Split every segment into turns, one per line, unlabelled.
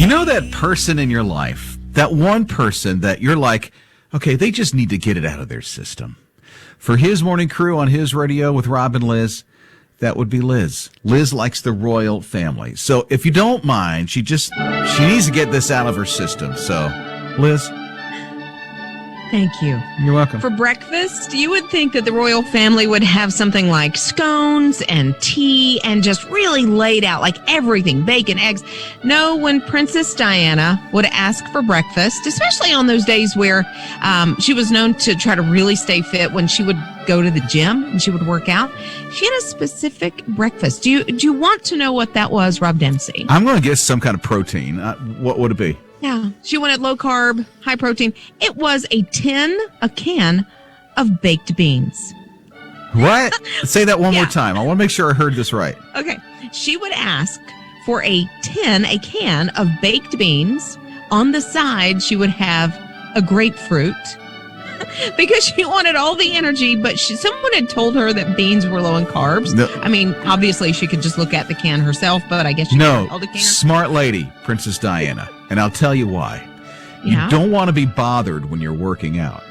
You know that person in your life, that one person that you're like, okay, they just need to get it out of their system. For his morning crew on his radio with Rob and Liz, that would be Liz. Liz likes the royal family. So if you don't mind, she needs to get this out of her system. So, Liz.
Thank you.
You're welcome.
For breakfast, you would think that the royal family would have something like scones and tea and just really laid out like everything, bacon, eggs. No, when Princess Diana would ask for breakfast, especially on those days where she was known to try to really stay fit when she would go to the gym and she would work out, she had a specific breakfast. Do you want to know what that was, Rob Dempsey?
I'm going to guess some kind of protein. What would it be?
Yeah, she wanted low carb, high protein. It was a can of baked beans.
What? Say that one more time. I want to make sure I heard this right.
Okay. She would ask for a can of baked beans. On the side, she would have a grapefruit because she wanted all the energy, but someone had told her that beans were low in carbs. No. I mean, obviously, she could just look at the can herself, but I guess she could hold the can.
Smart lady, Princess Diana. And I'll tell you why. Yeah. You don't want to be bothered when you're working out.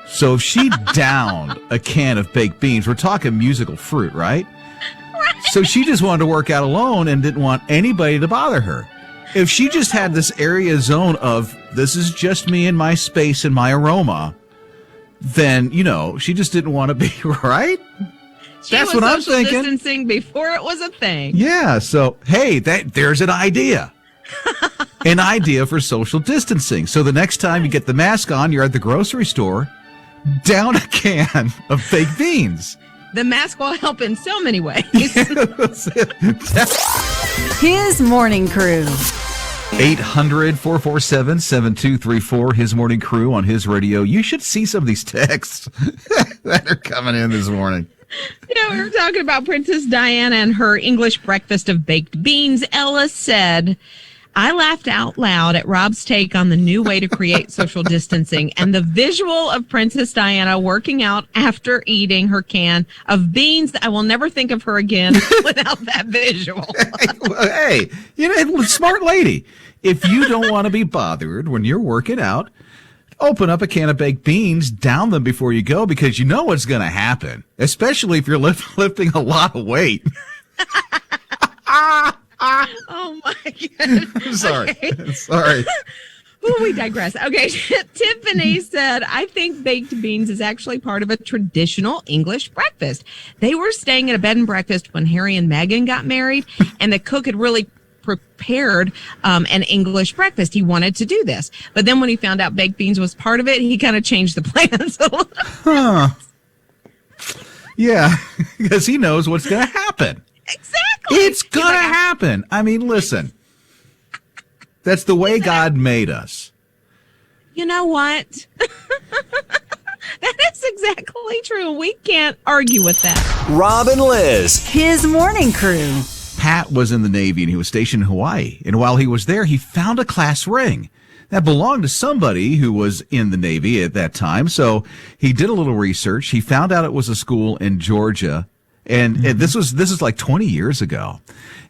So if she downed a can of baked beans, we're talking musical fruit, right? Right. So she just wanted to work out alone and didn't want anybody to bother her. If she just had this area zone of, this is just me and my space and my aroma, then, she just didn't want to be, right?
That's what I'm thinking. Social distancing before it was a thing.
Yeah, so, hey, there's an idea. An idea for social distancing. So the next time you get the mask on, you're at the grocery store, down a can of baked beans.
The mask will help in so many ways.
His morning crew.
800-447-7234, His Morning Crew on His Radio. You should see some of these texts that are coming in this morning.
We were talking about Princess Diana and her English breakfast of baked beans. Ella said, I laughed out loud at Rob's take on the new way to create social distancing and the visual of Princess Diana working out after eating her can of beans. I will never think of her again without that visual.
Hey, smart lady. If you don't want to be bothered when you're working out, open up a can of baked beans, down them before you go, because you know what's going to happen, especially if you're lifting a lot of weight.
Oh, my God.
Sorry.
Okay.
Sorry.
Ooh, we digress. Okay. Tiffany said, I think baked beans is actually part of a traditional English breakfast. They were staying at a bed and breakfast when Harry and Meghan got married, and the cook had really prepared an English breakfast. He wanted to do this. But then when he found out baked beans was part of it, he kind of changed the plans a little.
Huh. Yeah, because he knows what's going to happen.
Exactly.
It's going to happen. I mean, listen. That's the way God made us.
You know what? That is exactly true. We can't argue with that.
Rob and Liz.
His morning crew.
Pat was in the Navy and he was stationed in Hawaii. And while he was there, he found a class ring that belonged to somebody who was in the Navy at that time. So he did a little research. He found out it was a school in Georgia. And this is like 20 years ago.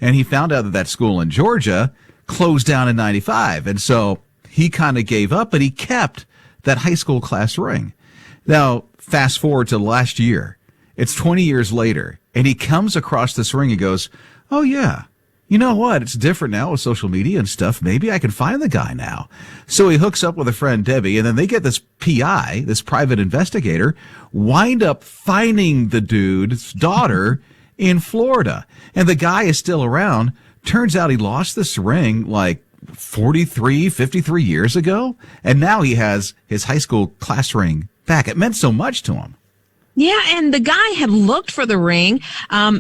And he found out that school in Georgia closed down in 95. And so he kind of gave up, but he kept that high school class ring. Now, fast forward to last year. It's 20 years later. And he comes across this ring and goes, oh, yeah. You know what? It's different now with social media and stuff. Maybe I can find the guy now. So he hooks up with a friend, Debbie, and then they get this PI, this private investigator, wind up finding the dude's daughter in Florida. And the guy is still around. Turns out he lost this ring like 53 years ago. And now he has his high school class ring back. It meant so much to him.
Yeah, and the guy had looked for the ring.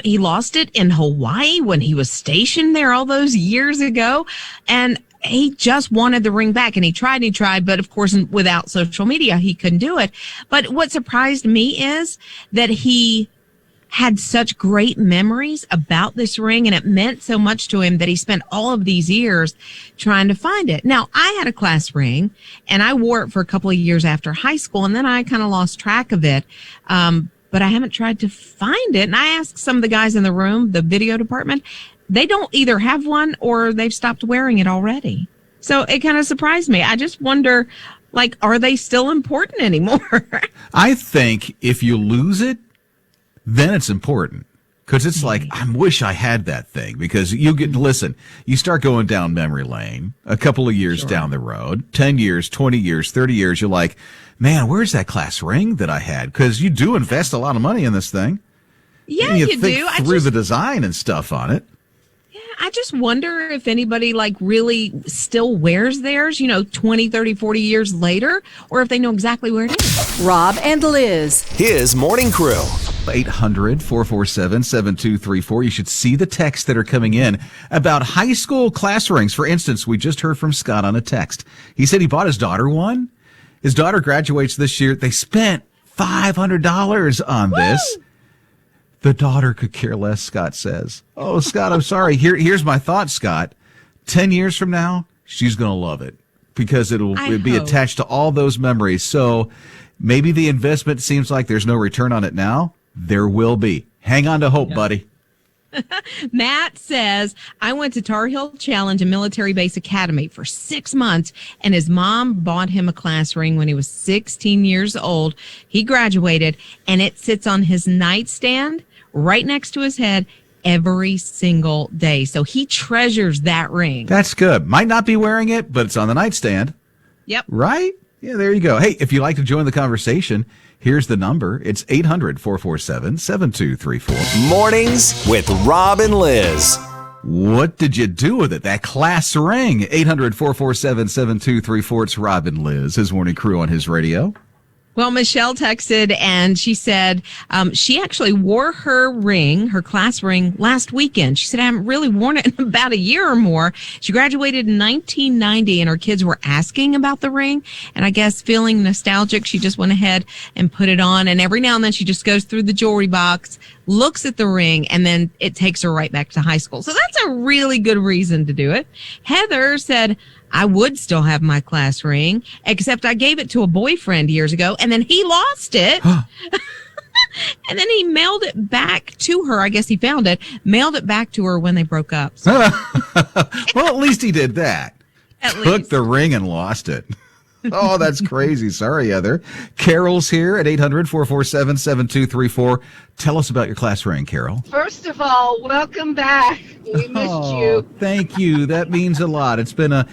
He lost it in Hawaii when he was stationed there all those years ago. And he just wanted the ring back. And he tried, but of course, without social media, he couldn't do it. But what surprised me is that he had such great memories about this ring, and it meant so much to him that he spent all of these years trying to find it. Now, I had a class ring, and I wore it for a couple of years after high school, and then I kind of lost track of it. But I haven't tried to find it. And I asked some of the guys in the room, the video department, they don't either have one or they've stopped wearing it already. So it kind of surprised me. I just wonder, like, are they still important anymore?
I think if you lose it, then it's important. Because it's like, I wish I had that thing. Because you start going down memory lane a couple of years down the road, 10 years, 20 years, 30 years, you're like, man, where's that class ring that I had? Because you do invest a lot of money in this thing.
Yeah,
and you
you
think
do.
through the design and stuff on it.
Yeah, I just wonder if anybody, like, really still wears theirs, 20, 30, 40 years later, or if they know exactly where it is.
Rob and Liz.
His morning crew.
800-447-7234. You should see the texts that are coming in about high school class rings. For instance, we just heard from Scott on a text. He said he bought his daughter one. His daughter graduates this year. They spent $500 on this. The daughter could care less, Scott says. Oh, Scott, I'm sorry. Here's my thought, Scott. 10 years from now, she's going to love it because it'll be attached to all those memories. So maybe the investment seems like there's no return on it now. There will be. Hang on to hope, buddy.
Matt says, I went to Tar Heel Challenge and Military Base Academy for 6 months, and his mom bought him a class ring when he was 16 years old. He graduated, and it sits on his nightstand right next to his head every single day. So he treasures that ring.
That's good. Might not be wearing it, but it's on the nightstand.
Yep.
Right? Yeah, there you go. Hey, if you'd like to join the conversation, here's the number. It's 800-447-7234.
Mornings with Rob and Liz.
What did you do with it? That class ring. 800-447-7234. It's Rob and Liz, his morning crew on his radio.
Well, Michelle texted and she said she actually wore her ring, her class ring, last weekend. She said, I haven't really worn it in about a year or more. She graduated in 1990 and her kids were asking about the ring. And I guess feeling nostalgic, she just went ahead and put it on. And every now and then she just goes through the jewelry box, looks at the ring, and then it takes her right back to high school. So that's a really good reason to do it. Heather said, I would still have my class ring, except I gave it to a boyfriend years ago, and then he lost it. And then he mailed it back to her. I guess he found it, mailed it back to her when they broke up. So.
Well, at least he did that. Took the ring and lost it. Oh, that's crazy. Sorry, Heather. Carol's here at 800-447-7234. Tell us about your class ring, Carol.
First of all, welcome back. We missed you.
Thank you. That means a lot. It's been a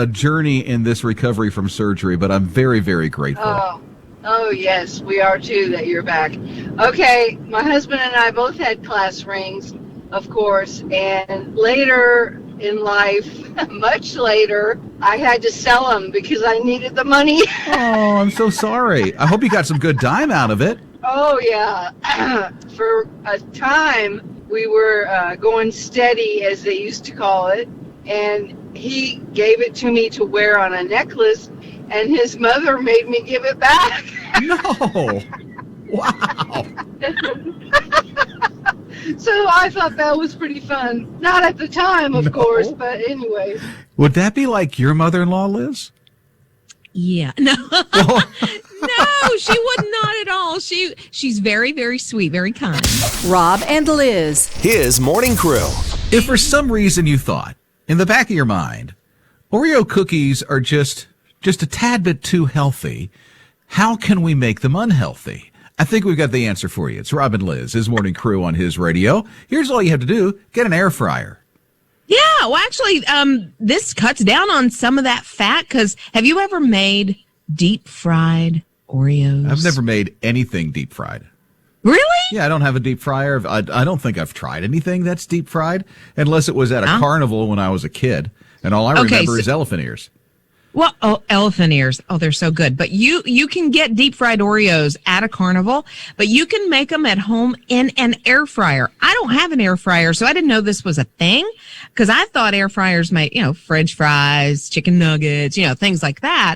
journey in this recovery from surgery, but I'm very, very grateful.
Oh yes, we are too that you're back. Okay, my husband and I both had class rings, of course, and later in life, much later, I had to sell them because I needed the money.
Oh, I'm so sorry. I hope you got some good dime out of it.
Oh, yeah. For a time, we were going steady, as they used to call it, and he gave it to me to wear on a necklace, and his mother made me give it back.
No. Wow.
So I thought that was pretty fun. Not at the time, of course, but anyway.
Would that be like your mother-in-law, Liz?
Yeah. No. No, she would not at all. She's very, very sweet, very kind.
Rob and Liz.
His morning crew.
If for some reason you thought, in the back of your mind, Oreo cookies are just a tad bit too healthy, how can we make them unhealthy? I think we've got the answer for you. It's Rob and Liz, his morning crew on his radio. Here's all you have to do. Get an air fryer.
Yeah, well, actually, this cuts down on some of that fat, because have you ever made deep-fried Oreos?
I've never made anything deep fried.
Really?
Yeah, I don't have a deep fryer. I don't think I've tried anything that's deep fried, unless it was at a carnival when I was a kid, and all I remember is elephant ears.
Well, elephant ears. Oh, they're so good. But you can get deep fried Oreos at a carnival, but you can make them at home in an air fryer. I don't have an air fryer, so I didn't know this was a thing, because I thought air fryers make, French fries, chicken nuggets, things like that.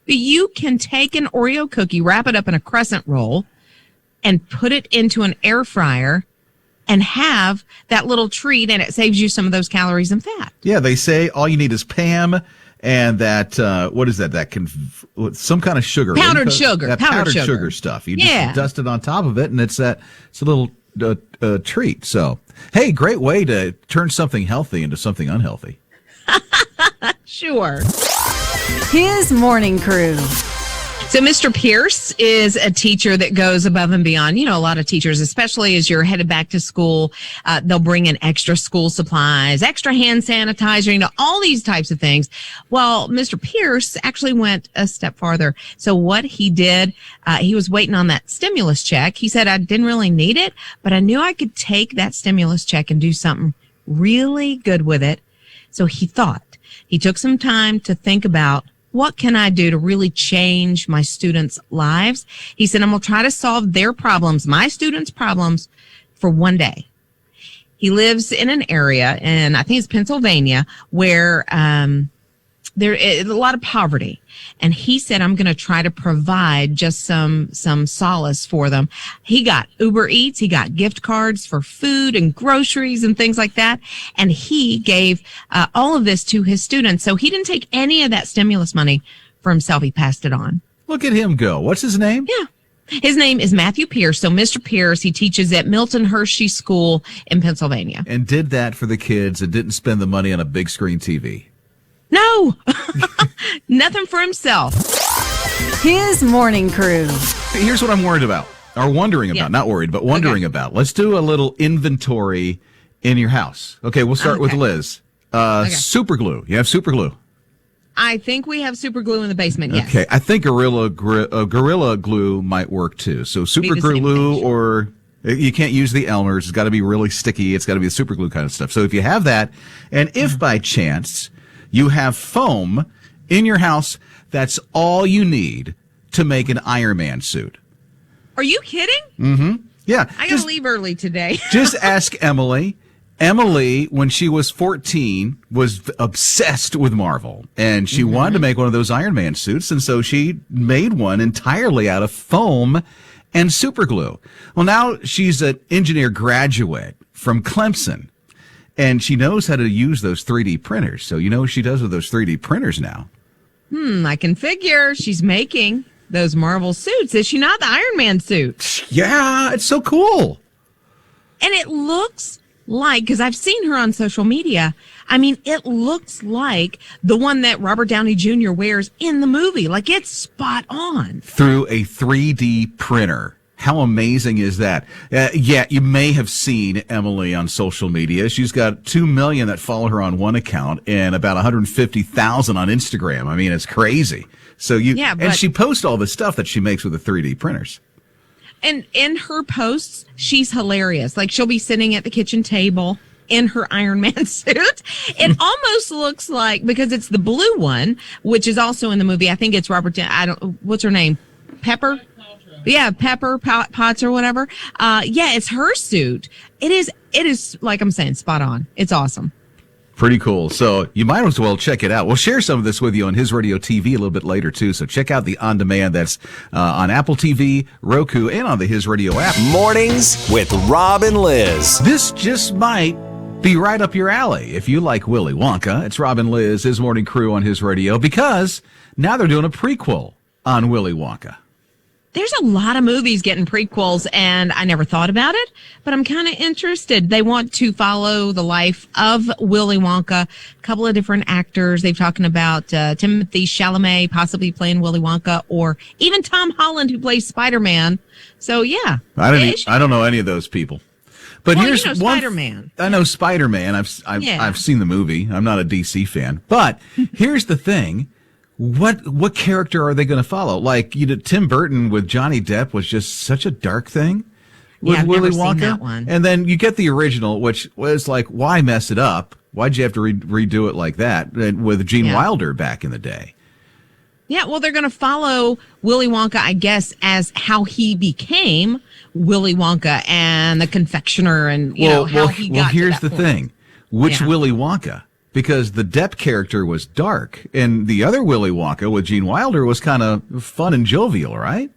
But you can take an Oreo cookie, wrap it up in a crescent roll, and put it into an air fryer and have that little treat, and it saves you some of those calories and fat.
Yeah, they say all you need is Pam and that, what is that? Some kind of sugar.
Powdered sugar.
That powdered sugar stuff. You just dust it on top of it, and it's a little treat. So, hey, great way to turn something healthy into something unhealthy.
Sure.
His morning crew.
So Mr. Pierce is a teacher that goes above and beyond. You know, a lot of teachers, especially as you're headed back to school, they'll bring in extra school supplies, extra hand sanitizer, you know, all these types of things. Well, Mr. Pierce actually went a step farther. So what he did, he was waiting on that stimulus check. He said, I didn't really need it, but I knew I could take that stimulus check and do something really good with it. So he took some time to think about, what can I do to really change my students' lives? He said, I'm going to try to solve their problems, my students' problems, for one day. He lives in an area, and I think it's Pennsylvania, where there is a lot of poverty. And he said, I'm going to try to provide just some solace for them. He got Uber Eats. He got gift cards for food and groceries and things like that. And he gave all of this to his students. So he didn't take any of that stimulus money for himself. He passed it on.
Look at him go. What's his name?
Yeah. His name is Matthew Pierce. So Mr. Pierce, he teaches at Milton Hershey School in Pennsylvania.
And did that for the kids and didn't spend the money on a big screen TV.
No, nothing for himself.
His morning crew.
Here's what I'm worried about, or wondering about, not worried, but wondering about. Let's do a little inventory in your house. Okay, we'll start with Liz. Super glue. You have super glue?
I think we have super glue in the basement, yes.
Okay, I think Gorilla Glue might work too. So super glue, or you can't use the Elmer's. It's got to be really sticky. It's got to be the super glue kind of stuff. So if you have that, and if by chance you have foam in your house, that's all you need to make an Iron Man suit.
Are you kidding?
Mm-hmm. Yeah.
I got to leave early today.
Just ask Emily. Emily, when she was 14, was obsessed with Marvel, and she wanted to make one of those Iron Man suits, and so she made one entirely out of foam and super glue. Well, now she's an engineer graduate from Clemson. And she knows how to use those 3D printers. So you know what she does with those 3D printers now?
I can figure she's making those Marvel suits. Is she not the Iron Man suit?
Yeah, it's so cool.
And it looks like, because I've seen her on social media, I mean, it looks like the one that Robert Downey Jr. wears in the movie. Like, it's spot on.
Through a 3D printer. How amazing is that? Yeah, you may have seen Emily on social media. She's got 2 million that follow her on one account and about 150,000 on Instagram. I mean, it's crazy. So and she posts all the stuff that she makes with the 3D printers.
And in her posts, she's hilarious. Like, she'll be sitting at the kitchen table in her Iron Man suit. It almost looks like, because it's the blue one, which is also in the movie. I think it's what's her name? Pepper? Yeah, Pepper Potts or whatever. It's her suit. It is like I'm saying, spot on. It's awesome.
Pretty cool. So you might as well check it out. We'll share some of this with you on His Radio TV a little bit later too. So check out the on demand that's on Apple TV, Roku, and on the His Radio app.
Mornings with Rob and Liz.
This just might be right up your alley if you like Willy Wonka. It's Rob and Liz, His Morning Crew on His Radio, because now they're doing a prequel on Willy Wonka.
There's a lot of movies getting prequels, and I never thought about it, but I'm kind of interested. They want to follow the life of Willy Wonka, a couple of different actors. They've talking about Timothée Chalamet possibly playing Willy Wonka, or even Tom Holland, who plays Spider-Man. So, yeah.
I don't know any of those people. But here's one.
Spider-Man.
I know Spider-Man. I've seen the movie. I'm not a DC fan. But here's the thing. What character are they going to follow? Like, Tim Burton with Johnny Depp was just such a dark thing with
I've
Willy
never
Wonka.
seen that one.
And then you get the original, which was like, why mess it up? Why'd you have to redo it like that with Gene Wilder back in the day?
Yeah, well, they're going to follow Willy Wonka, I guess, as how he became Willy Wonka and the confectioner, and how he got to that point.
Well, here's the thing. Which Willy Wonka? Because the Depp character was dark, and the other Willy Wonka with Gene Wilder was kind of fun and jovial, right?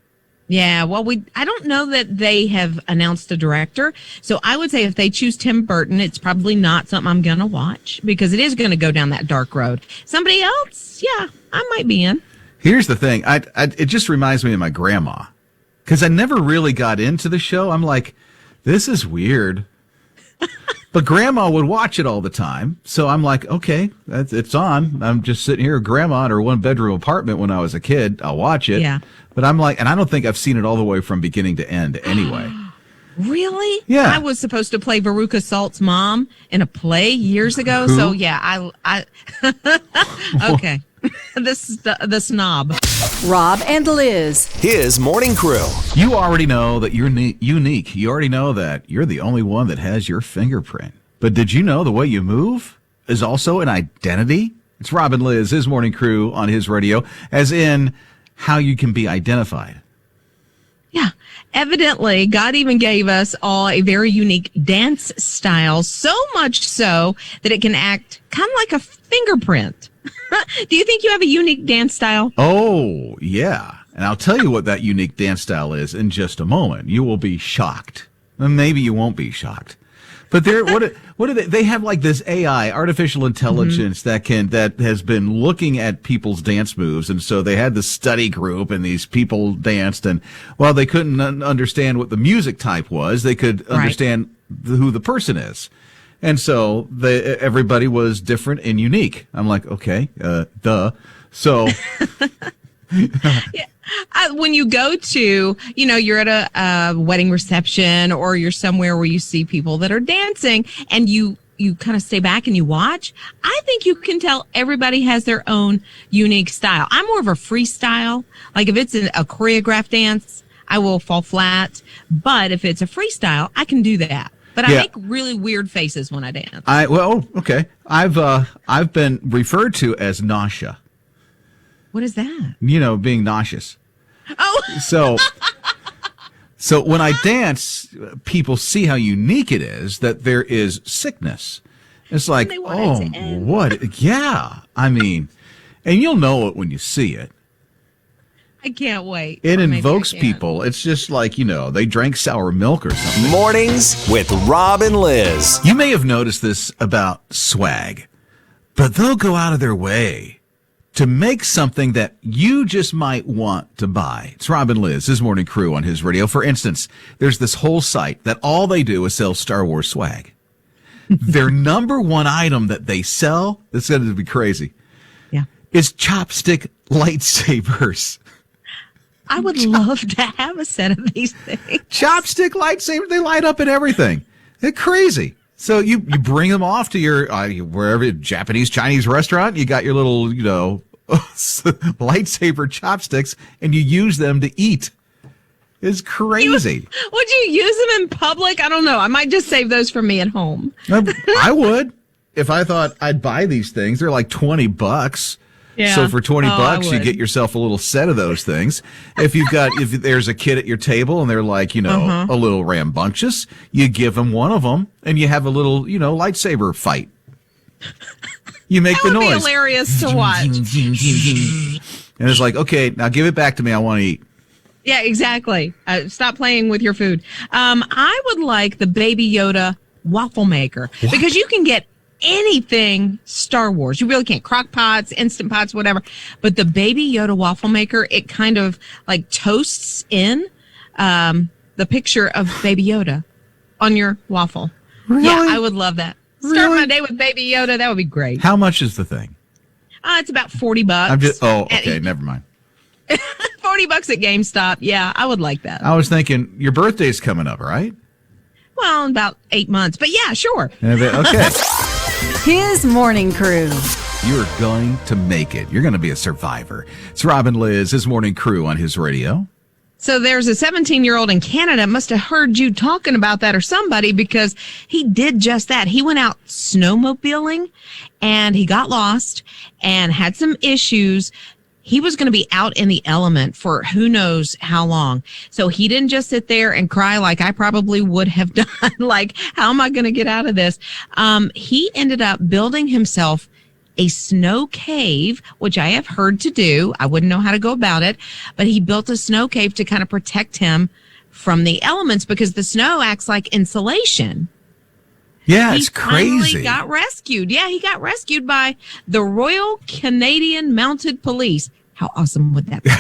Yeah, well, I don't know that they have announced a director, so I would say if they choose Tim Burton, it's probably not something I'm going to watch, because it is going to go down that dark road. Somebody else, yeah, I might be in.
Here's the thing. It just reminds me of my grandma, because I never really got into the show. I'm like, this is weird. But Grandma would watch it all the time. So I'm like, okay, it's on. I'm just sitting here with Grandma in her one-bedroom apartment when I was a kid. I'll watch it.
Yeah.
But I'm like, and I don't think I've seen it all the way from beginning to end anyway.
Really?
Yeah.
I was supposed to play Veruca Salt's mom in a play years ago.
Who?
So yeah, I okay. The snob.
Rob and Liz.
His morning crew.
You already know that you're unique. You already know that you're the only one that has your fingerprint. But did you know the way you move is also an identity? It's Rob and Liz, his morning crew on his radio, as in how you can be identified.
Yeah. Evidently, God even gave us all a very unique dance style, so much so that it can act kind of like a fingerprint. Do you think you have a unique dance style?
Oh, yeah. And I'll tell you what that unique dance style is in just a moment. You will be shocked. And maybe you won't be shocked. But what do they have like this AI, artificial intelligence that has been looking at people's dance moves. And so they had this study group and these people danced, and while they couldn't understand what the music type was, they could understand who the person is. And so everybody was different and unique. I'm like, okay, duh. So
Yeah. When you go to, you're at a wedding reception or you're somewhere where you see people that are dancing and you kind of stay back and you watch, I think you can tell everybody has their own unique style. I'm more of a freestyle. Like if it's a choreographed dance, I will fall flat. But if it's a freestyle, I can do that. But I make really weird faces when I dance.
Okay. I've been referred to as nausea.
What is that?
Being nauseous.
Oh.
So when I dance, people see how unique it is that there is sickness. It's like, what? Yeah. I mean, and you'll know it when you see it.
I can't wait.
It invokes people. It's just like, they drank sour milk or something.
Mornings with Rob and Liz.
You may have noticed this about swag, but they'll go out of their way to make something that you just might want to buy. It's Rob and Liz, his morning crew on his radio. For instance, there's this whole site that all they do is sell Star Wars swag. Their number one item that they sell, this is going to be crazy, is chopstick lightsabers.
I would love to have a set of these things.
Chopstick lightsabers, they light up and everything. They're crazy. So you bring them off to your wherever Japanese, Chinese restaurant. You got your little lightsaber chopsticks, and you use them to eat. It's crazy.
Would you use them in public? I don't know. I might just save those for me at home.
I would if I thought I'd buy these things. They're like $20.
Yeah.
So for $20, you get yourself a little set of those things. If there's a kid at your table and they're like, a little rambunctious, you give them one of them and you have a little, lightsaber fight. You make the noise.
That would be hilarious to watch.
And it's like, okay, now give it back to me. I want to eat.
Yeah, exactly. Stop playing with your food. I would like the Baby Yoda waffle maker because you can get anything Star Wars. You really can't. Crock pots, Instant Pots, whatever. But the Baby Yoda waffle maker, it kind of like toasts in the picture of Baby Yoda on your waffle.
Really?
Yeah, I would love that. Start my day with Baby Yoda. That would be great.
How much is the thing?
It's about $40.
Okay, never mind.
$40 at GameStop. Yeah, I would like that.
I was thinking your birthday's coming up, right?
Well, in about 8 months. But yeah, sure.
Okay.
His morning crew.
You're going to make it. You're going to be a survivor. It's Rob and Liz, his morning crew on his radio.
So there's a 17-year-old in Canada must have heard you talking about that or somebody because he did just that. He went out snowmobiling and he got lost and had some issues. He was going to be out in the element for who knows how long. So he didn't just sit there and cry like I probably would have done. Like, how am I going to get out of this? He ended up building himself a snow cave, which I have heard to do. I wouldn't know how to go about it, but he built a snow cave to kind of protect him from the elements because the snow acts like insulation.
Yeah, it's crazy.
He finally got rescued. Yeah, he got rescued by the Royal Canadian Mounted Police. How awesome would that be?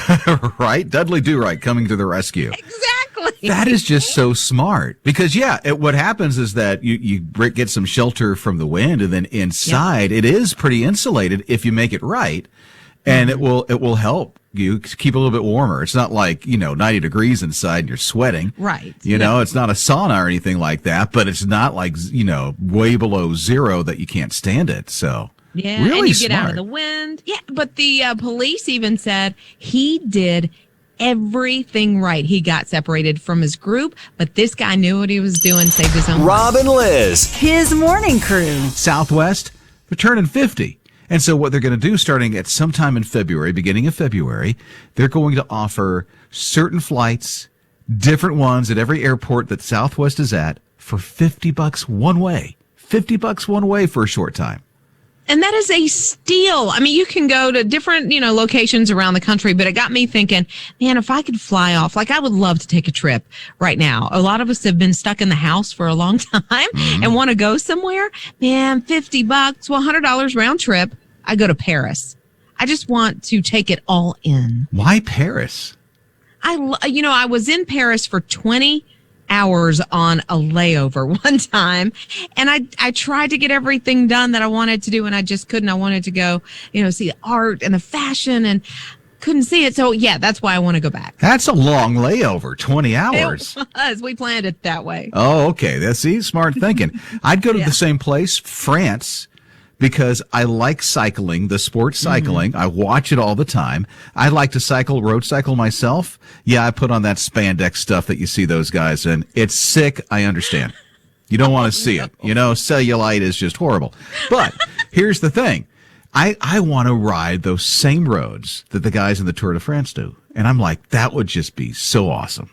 Right? Dudley Do-Right coming to the rescue.
Exactly.
That is just so smart because, what happens is that you get some shelter from the wind, and then inside it is pretty insulated if you make it right, and it will help you keep a little bit warmer. It's not like 90 degrees inside and you're sweating,
right?
It's not a sauna or anything like that, but it's not like way below zero that you can't stand it. So.
Yeah,
really
and you
smart.
get out of the wind. Yeah, but the police even said he did everything right. He got separated from his group, but this guy knew what he was doing, saved his own life.
Rob and Liz.
His morning crew.
Southwest, they're turning 50. And so what they're going to do starting at sometime in February, beginning of February, they're going to offer certain flights, different ones at every airport that Southwest is at for $50 one way. $50 one way for a short time.
And that is a steal. I mean, you can go to different, locations around the country, but it got me thinking, man, if I could fly off, I would love to take a trip right now. A lot of us have been stuck in the house for a long time and want to go somewhere. Man, $50, well, $100 round trip. I go to Paris. I just want to take it all in.
Why Paris?
I was in Paris for 20 hours on a layover one time, and I tried to get everything done that I wanted to do, and I just couldn't. I wanted to go, see the art and the fashion, and couldn't see it. So that's why I want to go back.
That's a long layover, 20 hours.
It was. We planned it that way.
Oh, okay. That's smart thinking. I'd go to the same place, France, because I like cycling, the sport cycling. I watch it all the time. I like to road cycle myself. Yeah, I put on that spandex stuff that you see those guys in. It's sick. I understand. You don't want to see it. Cellulite is just horrible. But here's the thing. I want to ride those same roads that the guys in the Tour de France do. And I'm like, that would just be so awesome.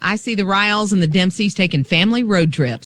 I see the Riles and the Dempseys taking family road trips.